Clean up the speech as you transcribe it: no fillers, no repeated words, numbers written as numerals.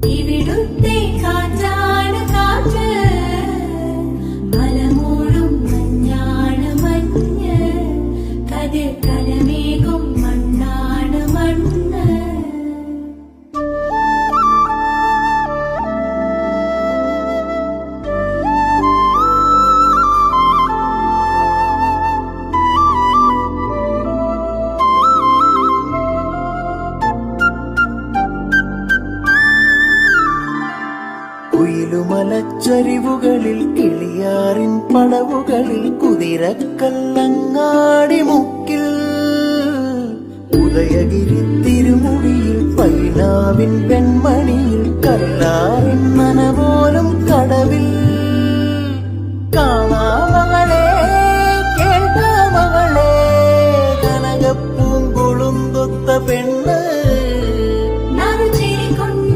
ഇവിടുത്തെ കാറ്റാണ് കാറ്റ്, മലമൂടും മഞ്ഞാണ് മഞ്ഞ്, കതിർ കലമേകും മണ്ണാണ് മണ്ണ്. കുയിലുമലച്ചരിവുകളിൽ കിളിയാറിൻ പടവുകളിൽ കുതിരക്കല്ലങ്ങാടി മുക്കിൽ ഉദയഗിരി തിരുമുടിയിൽ പൈനാവിൻ വെൺമണിയിൽ കല്ലാറിൻ നനപോലും